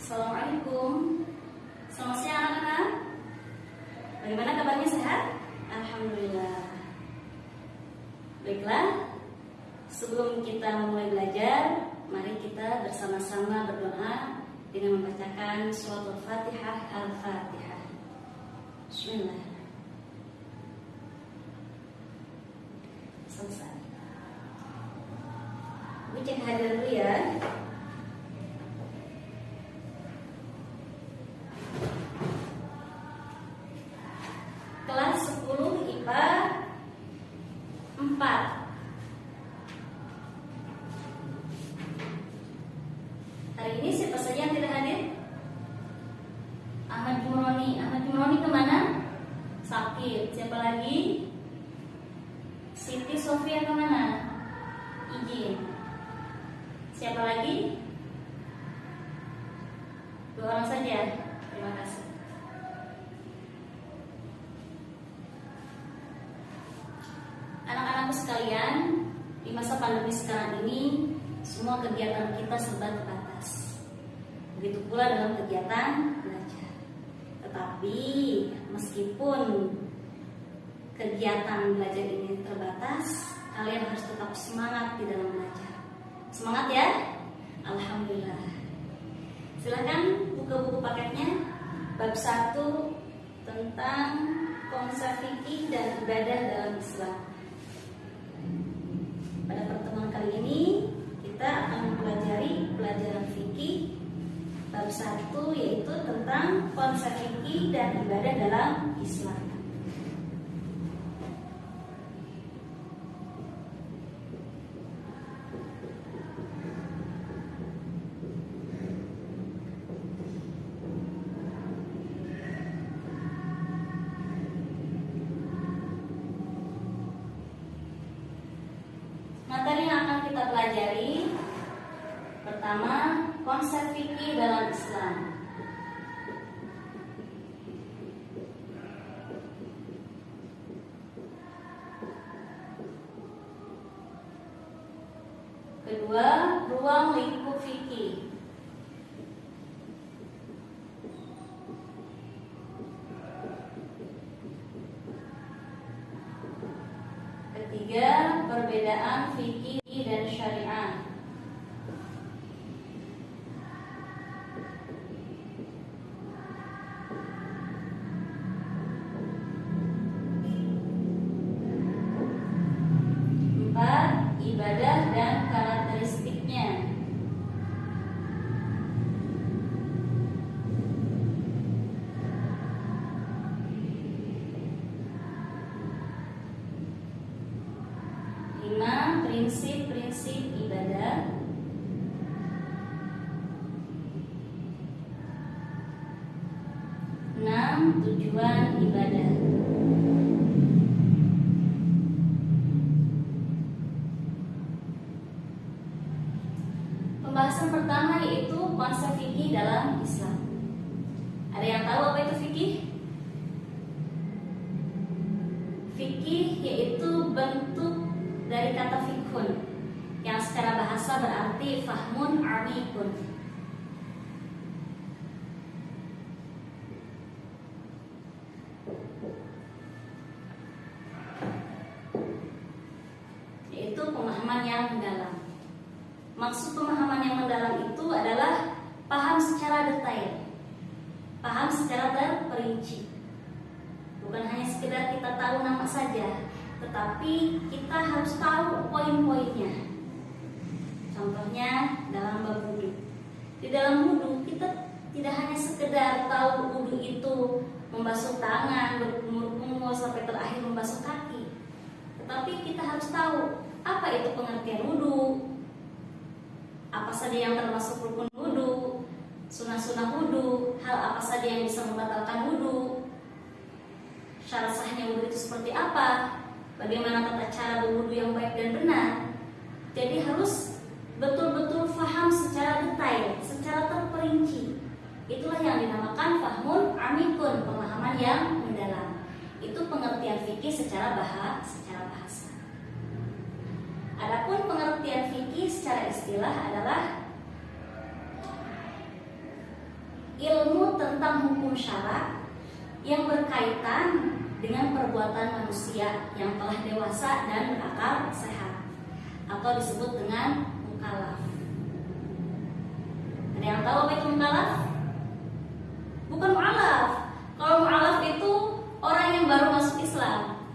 Assalamualaikum. Selamat siang anak-anak. Bagaimana kabarnya, sehat? Alhamdulillah. Baiklah, sebelum kita memulai belajar, mari kita bersama-sama berdoa dengan membacakan surat Al-Fatihah. Al-Fatihah. Bismillah. Selesai. Ibu cek hadir dulu ya. Kelas 10 IPA 4. Hari ini siapa saja yang tidak hadir? Ahmad Jumroni. Ahmad Jumroni kemana? Sakit. Siapa lagi? Siti Sofia kemana? Izin. Siapa lagi? 2 orang saja. Terima kasih. Anak-anakku sekalian, di masa pandemi sekarang ini, semua kegiatan kita serba terbatas. Begitu pula dalam kegiatan belajar. Tetapi meskipun kegiatan belajar ini terbatas, kalian harus tetap semangat di dalam belajar. Semangat ya? Alhamdulillah. Silakan buka buku paketnya. Bab 1 tentang konsep fikih dan ibadah dalam Islam. Pada pertemuan kali ini kita akan mempelajari pelajaran fikih bab 1, yaitu tentang konsep fikih dan ibadah dalam Islam. Materi yang akan kita pelajari, pertama, konsep fikih dalam Islam. Kedua, ruang lingkup fikih. Ketiga, perbedaan fikih dan syariah. Empat, ibadah dan karakteristiknya. Lima, prinsip-prinsip ibadah. Enam, tujuan ibadah. Pembahasan pertama yaitu konsep fikih dalam Islam. Ada yang tahu apa itu fikih? Fikih yaitu bentuk dari kata fikhun yang secara bahasa berarti fahmun amikun. Yaitu pemahaman yang mendalam. Maksud pemahaman yang mendalam itu adalah paham secara detail, paham secara terperinci. Bukan hanya sekedar kita tahu nama saja, tetapi kita harus tahu poin-poinnya. Contohnya dalam bab wudu. Di dalam wudu kita tidak hanya sekedar tahu wudu itu membasuh tangan, berkumur-kumur sampai terakhir membasuh kaki, tetapi kita harus tahu apa itu pengertian wudu, apa saja yang termasuk rukun wudu, sunah-sunah wudu, hal apa saja yang bisa membatalkan wudu, syarat sahnya wudu itu seperti apa, bagaimana tata cara berwudu yang baik dan benar. Jadi harus betul-betul faham secara detail, secara terperinci. Itulah yang dinamakan fahmun amikun, pemahaman yang mendalam. Itu pengertian fikih secara bahasa. Adapun pengertian fikih secara istilah adalah ilmu tentang hukum syara yang berkaitan dengan perbuatan manusia yang telah dewasa dan berakal sehat, atau disebut dengan mukallaf. Ada yang tahu apa itu mukallaf? Bukan mu'alaf. Kalau mu'alaf itu orang yang baru masuk Islam.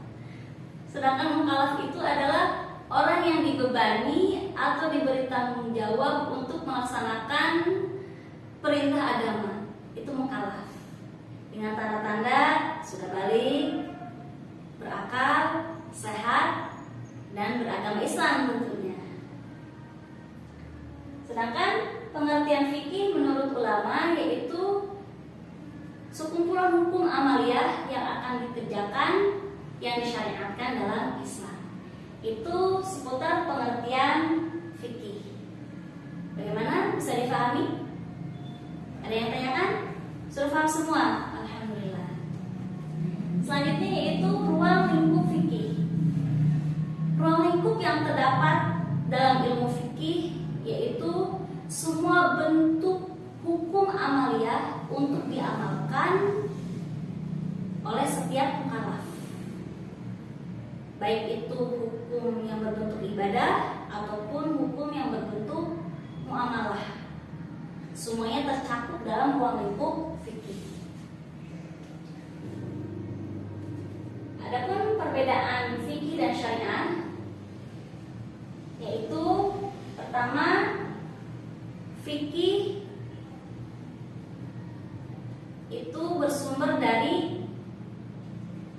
Sedangkan mukallaf itu adalah orang yang dibebani atau diberi tanggung jawab untuk melaksanakan perintah agama. Itu mukallaf. Dengan tanda-tanda sudah balik, berakal, sehat, dan beragama Islam tentunya. Sedangkan pengertian fikih menurut ulama yaitu sekumpulan hukum amaliyah yang akan dikerjakan yang disyariatkan dalam Islam. Itu seputar pengertian fikih. Bagaimana? Bisa difahami? Ada yang tanyakan? Sudah paham semua? Alhamdulillah. Selanjutnya yaitu ruang lingkup fikih. Ruang lingkup yang terdapat dalam ilmu fikih yaitu semua bentuk hukum amaliyah untuk diamalkan oleh setiap mukallaf. Baik itu hukum yang berbentuk ibadah ataupun hukum yang berbentuk muamalah. Semuanya tercakup dalam ruang lingkup fikih. Adapun perbedaan fikih dan syariah yaitu pertama, fikih itu bersumber dari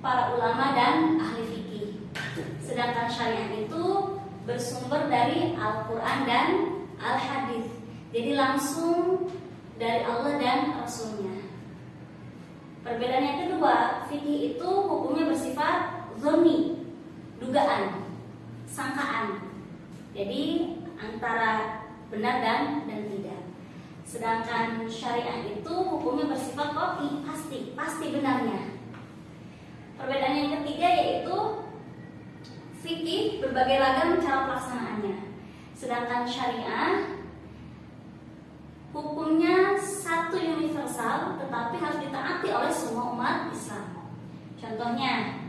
para ulama dan ahli fikih. Sedangkan syariah itu bersumber dari Al-Quran dan Al-Hadis. Jadi langsung dari Allah dan Rasulnya. Perbedaan yang kedua, fikih itu hukumnya bersifat zonni, dugaan, sangkaan. Jadi antara benar dan tidak. Sedangkan syariah itu hukumnya bersifat qat'i, pasti benarnya. Perbedaan yang ketiga yaitu fikih berbagai ragam cara pelaksanaannya. Sedangkan syariah hukumnya satu universal tetapi harus ditaati oleh semua umat Islam. Contohnya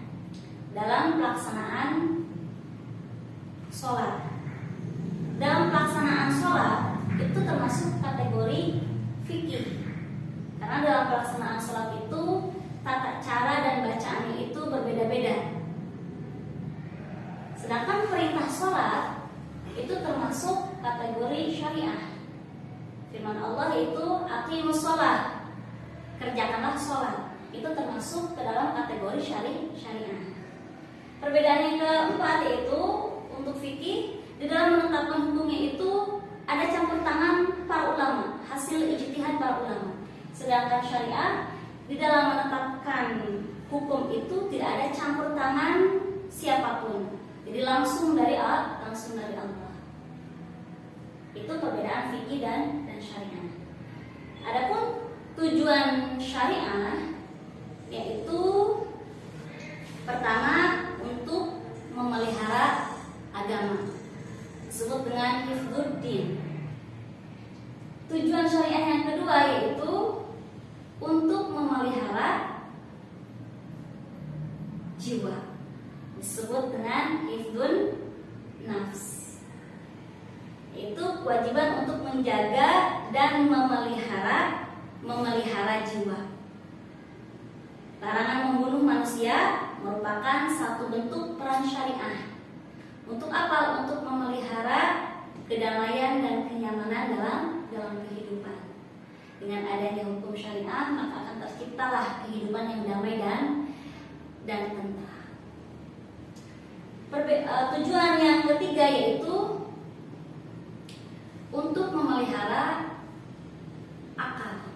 dalam pelaksanaan sholat. Dalam pelaksanaan sholat itu termasuk kategori fikih. Karena dalam pelaksanaan sholat itu tata cara dan bacaannya itu berbeda-beda. Sedangkan perintah sholat itu termasuk kategori syariah. Firman Allah itu aqimus sholat, kerjakanlah sholat. Itu termasuk ke dalam kategori syariah. Perbedaan yang keempat yaitu untuk fikih di dalam menetapkan hukumnya itu ada campur tangan para ulama, hasil ijtihad para ulama. Sedangkan syariah di dalam menetapkan hukum itu tidak ada campur tangan siapapun. Jadi langsung dari Allah. Itu perbedaan fikih dan syariah. Adapun tujuan syariah yaitu pertama untuk memelihara agama, disebut dengan hifdzuddin. Tujuan syariah yang kedua yaitu untuk memelihara jiwa, disebut dengan hifdzun nafs. Itu kewajiban untuk menjaga dan memelihara jiwa. Larangan membunuh manusia merupakan satu bentuk peran syariah. Untuk apa? Untuk memelihara kedamaian dan kenyamanan dalam kehidupan. Dengan adanya hukum syariah maka akan terciptalah kehidupan yang damai dan tentram. Tujuan yang ketiga yaitu untuk memelihara akal,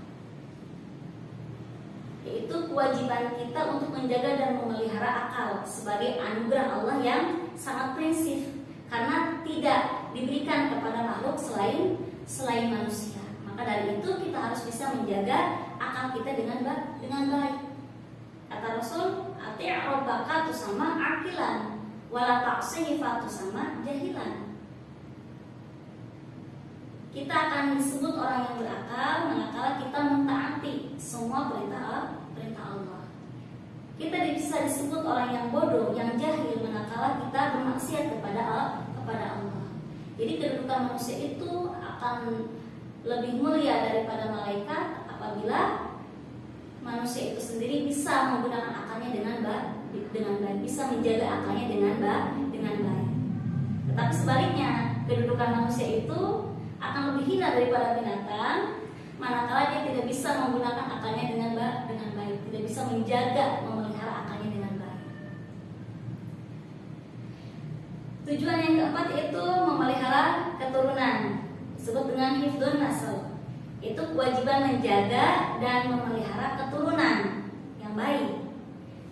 yaitu kewajiban kita untuk menjaga dan memelihara akal sebagai anugerah Allah yang sangat prinsip, karena tidak diberikan kepada makhluk selain manusia. Maka dari itu kita harus bisa menjaga akal kita dengan baik. Kata Rasul, ati' rabbaka tusama aqilan wala ta'sihi fatusama jahilan. Kita akan disebut orang yang berakal manakala kita mentaati kita bisa disebut orang yang bodoh, yang jahil manakala kita bermaksiat kepada Allah. Jadi kedudukan manusia itu akan lebih mulia daripada malaikat apabila manusia itu sendiri bisa menggunakan akalnya dengan baik, bisa menjaga akalnya dengan baik. Tetapi sebaliknya, kedudukan manusia itu akan lebih hina daripada binatang manakala dia tidak bisa menggunakan akalnya dengan baik, tidak bisa menjaga, memelihara akalnya dengan baik. Tujuan yang keempat itu memelihara keturunan, disebut dengan hifdzun nasl. Itu kewajiban menjaga dan memelihara keturunan yang baik.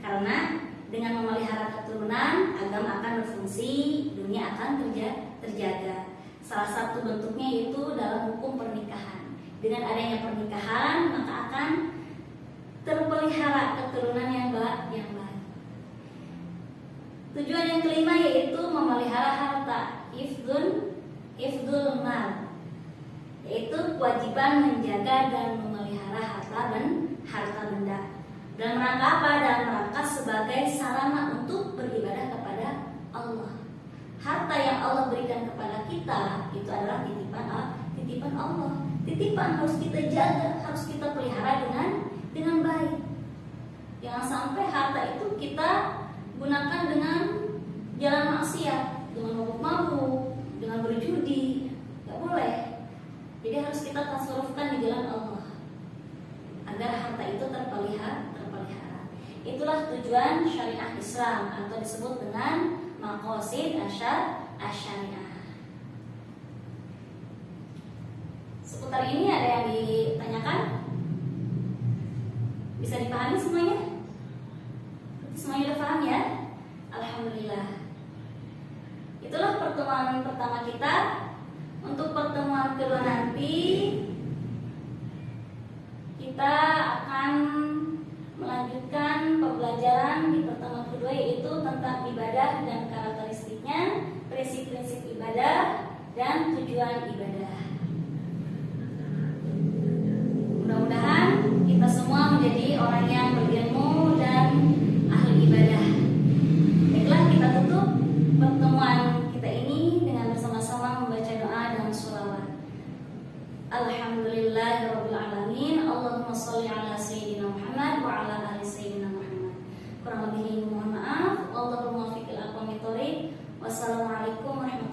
Karena dengan memelihara keturunan, agama akan berfungsi, dunia akan terjaga. Salah satu bentuknya itu dalam hukum pernikahan. Dengan adanya pernikahan, maka akan terpelihara keturunan yang baik. Tujuan yang kelima yaitu memelihara harta, hifdzul mal, yaitu kewajiban menjaga dan memelihara harta benda. Dalam rangka apa? Dalam rangka sebagai sarana untuk beribadah kepada Allah. Harta yang Allah berikan kepada kita itu adalah titipan Allah. Titipan harus kita jaga, harus kita pelihara dengan baik. Jangan sampai harta itu kita gunakan dengan jalan maksiat, dengan mabuk-mabuk, dengan berjudi, nggak boleh. Jadi harus kita tasarrufkan di jalan Allah agar harta itu terpelihara. Itulah tujuan syariah Islam atau disebut dengan maqasid asyariah. Seputar ini ada yang ditanyakan? Bisa dipahami semuanya? Semuanya udah paham ya? Alhamdulillah. Itulah pertemuan pertama kita. Untuk pertemuan kedua nanti kita akan melanjutkan pembelajaran di pertemuan kedua, yaitu tentang ibadah dan karakteristiknya, prinsip-prinsip ibadah dan tujuan ibadah. Mudah-mudahan kita semua menjadi orang yang berilmu dan ahli ibadah. Baiklah, kita tutup pertemuan kita ini dengan bersama-sama membaca doa dan sholawat. Alhamdulillahirabbil alamin. Allahumma shalli ala sayyidina Muhammad wa ala ali sayyidina Muhammad. Kurang lebihnya mohon maaf. Allahumma fiqil aqwamit thoriq. Wassalamualaikum warahmatullahi wabarakatuh.